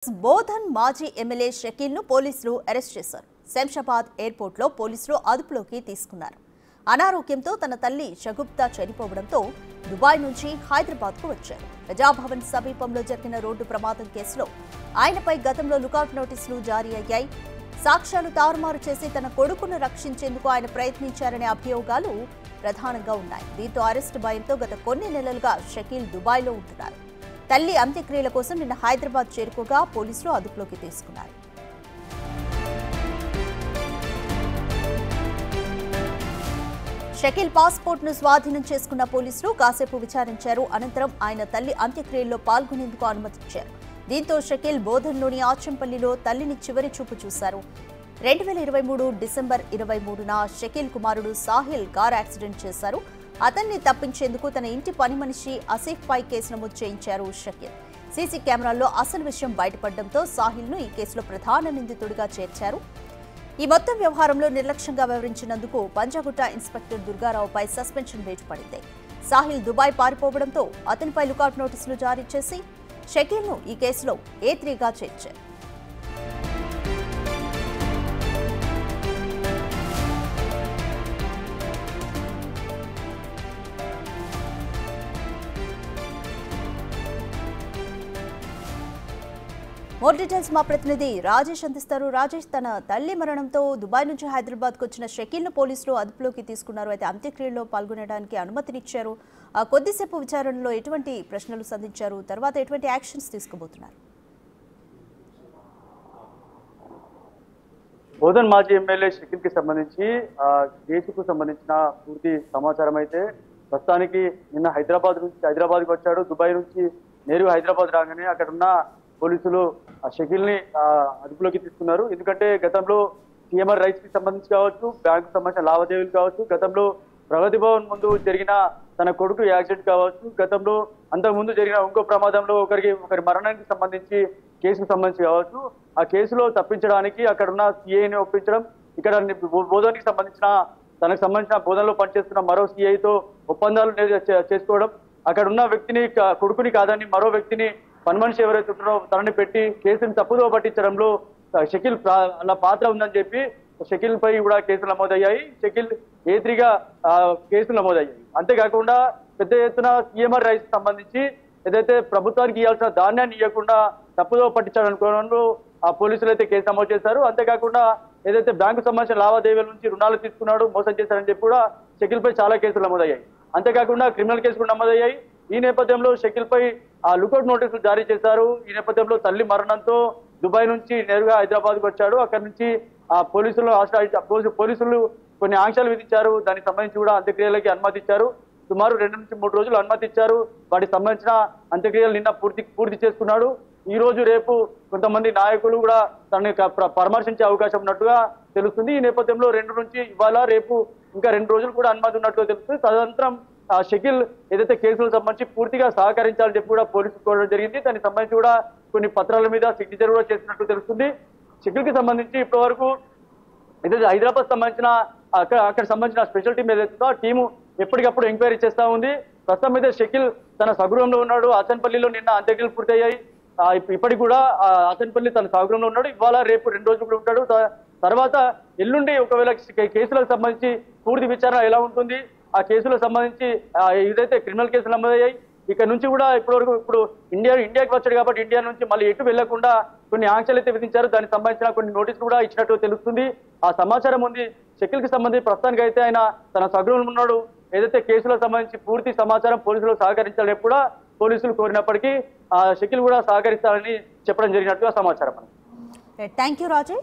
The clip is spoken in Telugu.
బోధన్ మాజీ ఎమ్మెల్యే షకీల్ ను పోలీసులు అరెస్ట్ చేశారు. శంషాబాద్ ఎయిర్పోర్ట్ లో పోలీసులు అదుపులోకి తీసుకున్నారు. అనారోగ్యంతో తన తల్లి షగుప్తా చనిపోవడంతో దుబాయ్ నుంచి హైదరాబాద్ కు వచ్చారు. ప్రజాభవన్ సమీపంలో జరిగిన రోడ్డు ప్రమాదం కేసులో ఆయనపై గతంలో లుకౌట్ నోటీసులు జారీ అయ్యాయి. సాక్ష్యాలు తారుమారు చేసి తన కొడుకును రక్షించేందుకు ఆయన ప్రయత్నించారనే అభియోగాలు ప్రధానంగా ఉన్నాయి. దీంతో అరెస్టు భయంతో గత కొన్ని నెలలుగా షకీల్ దుబాయ్లో ఉంటున్నారు. తల్లి అంత్యక్రియల కోసం నిన్న హైదరాబాద్ చేరుకోగా పోలీసులు అదుపులోకి తీసుకున్నారు. షకీల్ పాస్పోర్ట్ ను స్వాధీనం చేసుకున్న పోలీసులు కాసేపు విచారించారు. అనంతరం ఆయన తల్లి అంత్యక్రియల్లో పాల్గొనేందుకు అనుమతించారు. దీంతో షకీల్ బోధన్లోని ఆచంపల్లిలో తల్లిని చివరి చూపు చూశారు. 2023 డిసెంబర్ 23న షకీల్ కుమారుడు సాహిల్ కార్ యాక్సిడెంట్ చేశారు. అతన్ని తప్పించేందుకు తన ఇంటి పని మనిషి ఆసిఫ్ పై కేసు నమోదు చేయించారు షకీల్. సీసీ కెమెరాల్లో అసలు విషయం బయటపడడంతో సాహిల్ ను ఈ కేసులో ప్రధాన నిందితుడిగా చేర్చారు. ఈ మొత్తం వ్యవహారంలో నిర్లక్ష్యంగా వ్యవహరించినందుకు పంజాగుట్ట ఇన్స్పెక్టర్ దుర్గారావుపై సస్పెన్షన్ వేటు పడింది. సాహిల్ దుబాయ్ పారిపోవడంతో అతనిపై లుకౌట్ నోటీసులు జారీ చేసి షకీల్ ను ఈ కేసులో A3గా చేర్చారు. మోర్ డీటెయిల్స్ మా ప్రతినిధి రాజేష్ అందిస్తారు. రాజేష్, తన తల్లి మరణంతో దుబాయ్ నుంచి హైదరాబాద్కు వచ్చిన షకీల్ ను పోలీసులు అదుపులోకి తీసుకున్నారు. అయితే అంత్యక్రియల్లో పాల్గొనడానికి అనుమతినిచ్చారు. కొద్దిసేపు విచారణలో ఎటువంటి ప్రశ్నలు సంధించారు, తర్వాత ఎటువంటి యాక్షన్స్ తీసుకోబోతున్నారు? బోధన్ మాజీ ఎమ్మెల్యే షకీల్ కి సంబంధించి కేసుకు సంబంధించిన పూర్తి సమాచారం అయితే ప్రస్తుతానికి నిన్న హైదరాబాద్కు వచ్చాడు. దుబాయ్ నుంచి నేరుగా హైదరాబాద్ రాగానే అక్కడ ఉన్న పోలీసులు షకీల్ ని అదుపులోకి తీసుకున్నారు. ఎందుకంటే గతంలో సిఎంఆర్ రైస్ కి సంబంధించి కావచ్చు, బ్యాంకు సంబంధించిన లావాదేవీలు కావచ్చు, గతంలో ప్రగతి భవన్ ముందు జరిగిన తన కొడుకు యాక్సిడెంట్ కావచ్చు, గతంలో అంతకుముందు జరిగిన ఇంకో ప్రమాదంలో ఒకరి మరణానికి సంబంధించి కేసుకు సంబంధించి కావచ్చు, ఆ కేసులో తప్పించడానికి అక్కడ ఉన్న సిఐని ఒప్పించడం, ఇక్కడ బోధన్కి సంబంధించిన తనకు సంబంధించిన బోధనలో పనిచేస్తున్న మరో సిఐతో ఒప్పందాలు చేసుకోవడం, అక్కడ ఉన్న వ్యక్తిని కొడుకుని కాదని మరో వ్యక్తిని పని మనిషి ఎవరైతే ఉంటారో తనని పెట్టి కేసుని తప్పుదో పట్టించడంలో షకీల్ అలా పాత్ర ఉందని చెప్పి షకీల్ పై కూడా కేసులు నమోదయ్యాయి. షకీల్ A3గా కేసులు నమోదయ్యాయి. అంతేకాకుండా పెద్ద ఎత్తున సిఎంఆర్ రైస్ సంబంధించి ఏదైతే ప్రభుత్వానికి ఇవ్వాల్సిన ధాన్యాన్ని ఇవ్వకుండా తప్పుదో పట్టించాలనుకోవడంలో ఆ పోలీసులు అయితే కేసు నమోదు చేశారు. అంతేకాకుండా ఏదైతే బ్యాంకు సంబంధించిన లావాదేవీల నుంచి రుణాలు తీసుకున్నాడు, మోసం చేశారని చెప్పి కూడా షకీల్ పై చాలా కేసులు నమోదయ్యాయి. అంతేకాకుండా క్రిమినల్ కేసు కూడా నమోదయ్యాయి. ఈ నేపథ్యంలో షకీల్ పై లుకౌట్ నోటీసులు జారీ చేశారు. ఈ నేపథ్యంలో తల్లి మరణంతో దుబాయ్ నుంచి నేరుగా హైదరాబాద్కు వచ్చాడు. అక్కడి నుంచి పోలీసులు కొన్ని ఆంక్షలు విధించారు. దానికి సంబంధించి కూడా అంత్యక్రియలకి అనుమతి ఇచ్చారు. సుమారు 2 నుంచి 3 రోజులు అనుమతి ఇచ్చారు. వాటికి సంబంధించిన అంత్యక్రియలు నిన్న పూర్తి చేసుకున్నాడు. ఈ రోజు రేపు కొంతమంది నాయకులు కూడా తనని పరామర్శించే అవకాశం ఉన్నట్టుగా తెలుస్తుంది. ఈ నేపథ్యంలో 2 నుంచి ఇవాళ రేపు ఇంకా 2 రోజులు కూడా అనుమతి ఉన్నట్టుగా తెలుస్తుంది. తదనంతరం షకీల్ ఏదైతే కేసులకు సంబంధించి పూర్తిగా సహకరించాలని చెప్పి కూడా పోలీసులు కోరడం జరిగింది. దానికి సంబంధించి కూడా కొన్ని పత్రాల మీద సిగ్నేచర్ కూడా చేసినట్టు తెలుస్తుంది. షకీల్ కి సంబంధించి ఇప్పటి వరకు ఏదైతే హైదరాబాద్ సంబంధించిన అక్కడ సంబంధించిన స్పెషల్ టీం ఏదైతుందో ఆ టీము ఎప్పటికప్పుడు ఎంక్వైరీ చేస్తా ఉంది. ప్రస్తుతం అయితే షకీల్ తన స్వగృహంలో ఉన్నాడు. ఆచన్పల్లిలో నిన్న అంత్యక్రియలు పూర్తయ్యాయి. ఇప్పటికి కూడా ఆచన్పల్లి తన స్వగృహంలో ఉన్నాడు. ఇవాళ రేపు 2 రోజులు కూడా ఉంటాడు. తర్వాత ఎల్లుండి ఒకవేళ కేసులకు సంబంధించి పూర్తి విచారణ ఎలా ఉంటుంది, ఆ కేసులకు సంబంధించి ఏదైతే క్రిమినల్ కేసులు నమోదయ్యాయి, ఇక్కడ నుంచి కూడా ఇప్పుడు ఇండియాకి వచ్చాడు కాబట్టి ఇండియా నుంచి మళ్ళీ ఎటు వెళ్లకుండా కొన్ని ఆంక్షలు అయితే విధించారు. దానికి సంబంధించిన కొన్ని నోటీసులు కూడా ఇచ్చినట్టు తెలుస్తుంది. ఆ సమాచారం ఉంది. షకీల్ కి సంబంధించి ప్రస్తుతానికి అయితే ఆయన తన స్వగృహంలో ఉన్నాడు. ఏదైతే కేసులకు సంబంధించి పూర్తి సమాచారం పోలీసులు సహకరించాలని కూడా పోలీసులు కోరినప్పటికీ షకీల్ కూడా సహకరిస్తారని చెప్పడం జరిగినట్టుగా సమాచారం. Thank you Rajesh.